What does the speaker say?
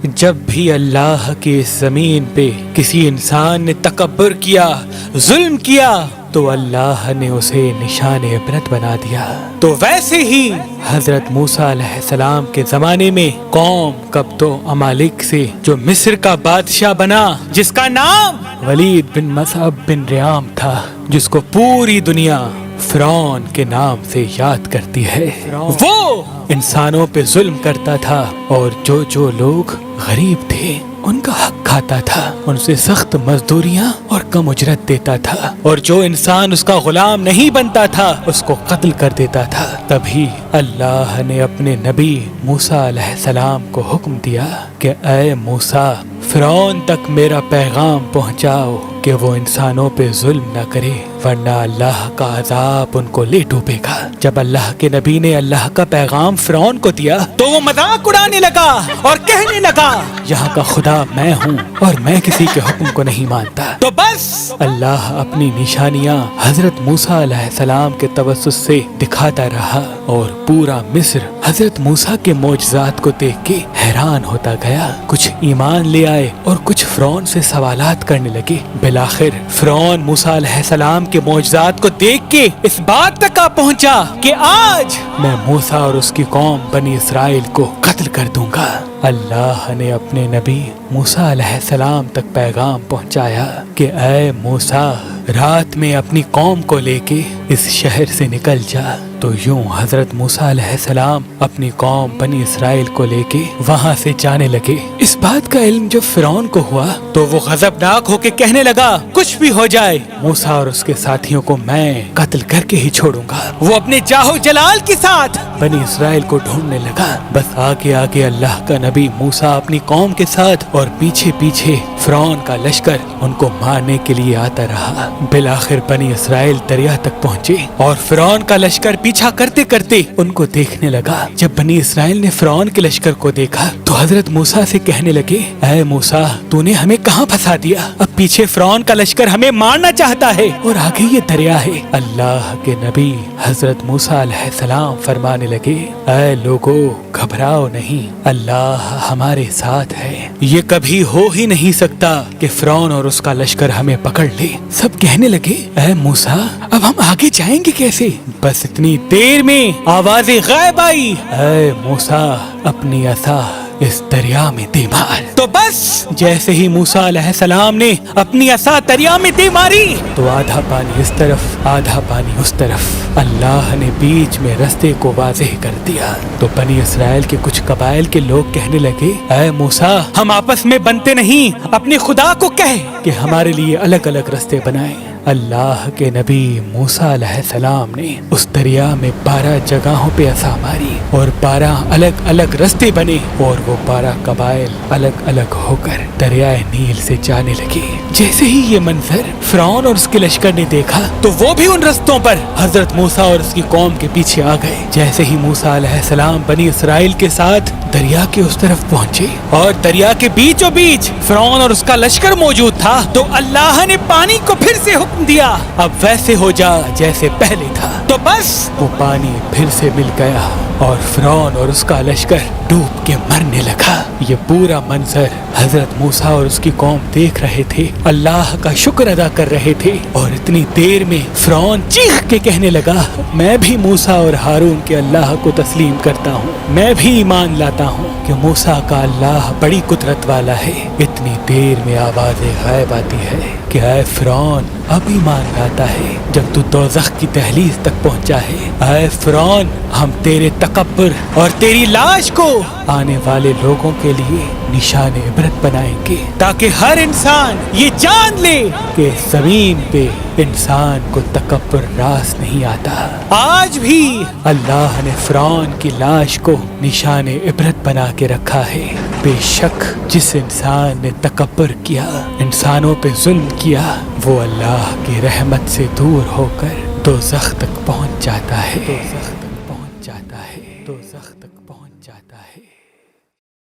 جب بھی اللہ کی اس زمین پہ کسی انسان نے تکبر کیا، ظلم کیا، تو اللہ نے اسے نشان عبرت بنا دیا۔ تو ویسے ہی حضرت موسیٰ علیہ السلام کے زمانے میں قوم قبط و امالک سے جو مصر کا بادشاہ بنا، جس کا نام ولید بن مصعب بن ریام تھا، جس کو پوری دنیا فرعون کے نام سے یاد کرتی ہے، وہ انسانوں پہ ظلم کرتا تھا اور جو لوگ غریب تھے ان کا حق کھاتا تھا، ان سے سخت مزدوریاں اور کم اجرت دیتا تھا، اور جو انسان اس کا غلام نہیں بنتا تھا اس کو قتل کر دیتا تھا۔ تبھی اللہ نے اپنے نبی موسیٰ علیہ السلام کو حکم دیا کہ اے موسیٰ، فرعون تک میرا پیغام پہنچاؤ کہ وہ انسانوں پہ ظلم نہ کرے، ورنہ اللہ کا عذاب ان کو لے ڈوبے گا۔ جب اللہ کے نبی نے اللہ کا پیغام فرعون کو دیا تو وہ مذاق اڑانے لگا اور کہنے لگا یہاں کا خدا میں ہوں اور میں کسی کے حکم کو نہیں مانتا۔ تو بس اللہ اپنی نشانیاں حضرت موسیٰ علیہ السلام کے توسط سے دکھاتا رہا، اور پورا مصر حضرت موسیٰ کے معجزات کو دیکھ کے حیران ہوتا گیا۔ کچھ ایمان لے آئے اور کچھ فرعون سے سوالات کرنے لگے۔ بالآخر فرعون موسیٰ علیہ السلام کے معجزات کو دیکھ کے اس بات تک آ پہنچا کہ آج میں موسیٰ اور اس کی قوم بنی اسرائیل کو قتل کر دوں گا۔ اللہ نے اپنے نبی موسیٰ علیہ السلام تک پیغام پہنچایا کہ اے موسیٰ، رات میں اپنی قوم کو لے کے اس شہر سے نکل جا۔ تو یوں حضرت موسیٰ علیہ السلام اپنی قوم بنی اسرائیل کو لے کے وہاں سے جانے لگے۔ اس بات کا علم جب فرعون کو ہوا تو وہ غضبناک ہو کے کہنے لگا کچھ بھی ہو جائے، موسیٰ اور اس کے ساتھیوں کو میں قتل کر کے ہی چھوڑوں گا۔ وہ اپنے جاہو جلال کے ساتھ بنی اسرائیل کو ڈھونڈنے لگا۔ بس آگے آگے اللہ کا نبی موسیٰ اپنی قوم کے ساتھ اور پیچھے پیچھے فرعون کا لشکر ان کو مارنے کے لیے آتا رہا۔ بالآخر بنی اسرائیل دریا تک پہنچے اور فرعون کا لشکر پیچھا کرتے کرتے ان کو دیکھنے لگا۔ جب بنی اسرائیل نے فرعون کے لشکر کو دیکھا تو حضرت موسیٰ سے کہنے لگے اے موسیٰ، تو نے ہمیں کہاں پھنسا دیا؟ اب پیچھے فرعون کا لشکر ہمیں مارنا چاہتا ہے اور آگے یہ دریا ہے۔ اللہ کے نبی حضرت موسیٰ علیہ السلام فرمانے لگے اے لوگو، گھبراؤ نہیں، اللہ ہمارے ساتھ ہے۔ یہ کبھی ہو ہی نہیں سکتا کہ فرعون اور اس کا لشکر ہمیں پکڑ لے۔ سب کہنے لگے اے موسیٰ، اب ہم آگے جائیں گے کیسے؟ بس اتنی دیر میں آواز غائب آئی اے موسیٰ، اپنی عصا اس دریا میں دے مار۔ تو بس جیسے ہی موسیٰ علیہ السلام نے اپنی عصا دریا میں دے ماری تو آدھا پانی اس طرف آدھا پانی اس طرف، اللہ نے بیچ میں رستے کو واضح کر دیا۔ تو بنی اسرائیل کے کچھ قبائل کے لوگ کہنے لگے اے موسیٰ، ہم آپس میں بنتے نہیں، اپنے خدا کو کہہ کہ ہمارے لیے الگ الگ رستے بنائیں۔ اللہ کے نبی موسیٰ علیہ السلام نے اس دریا میں 12 جگہوں پہ عصا ماری اور 12 الگ الگ رستے بنے، اور وہ 12 قبائل الگ الگ ہو کر دریائے نیل سے جانے لگے۔ جیسے ہی یہ منظر فرعون اور اس کے لشکر نے دیکھا تو وہ بھی ان رستوں پر حضرت موسیٰ اور اس کی قوم کے پیچھے آ گئے۔ جیسے ہی موسیٰ علیہ السلام بنی اسرائیل کے ساتھ دریا کے اس طرف پہنچے اور دریا کے بیچوں بیچ فرعون اور اس کا لشکر موجود تھا، تو اللہ نے پانی کو پھر سے حکم دیا اب ویسے ہو جا جیسے پہلے تھا۔ تو بس وہ پانی پھر سے مل گیا اور فرعون اور اس کا لشکر ڈوب کے مرنے لگا۔ یہ پورا منظر حضرت موسیٰ اور اس کی قوم دیکھ رہے تھے، اللہ کا شکر ادا کر رہے تھے، اور اتنی دیر میں فرعون چیخ کے کہنے لگا میں بھی موسیٰ اور ہارون کے اللہ کو تسلیم کرتا ہوں، میں بھی ایمان لاتا ہوں کہ موسیٰ کا اللہ بڑی قدرت والا ہے۔ اتنی دیر میں آواز غائب آتی ہے کہ اے فرعون، اب ایمان لاتا ہے جب تو دوزخ کی دہلیز تک پہنچا ہے۔ اے فرعون، ہم تیرے تکبر اور تیری لاش کو آنے والے لوگوں کے لیے نشان عبرت بنائیں گے، تاکہ ہر انسان یہ جان لے کہ زمین پہ انسان کو تکبر راس نہیں آتا۔ آج بھی اللہ نے فرعون کی لاش کو نشان عبرت بنا کے رکھا ہے۔ بے شک جس انسان نے تکبر کیا، انسانوں پہ ظلم کیا، وہ اللہ کی رحمت سے دور ہو کر دوزخ تک پہنچ جاتا ہے۔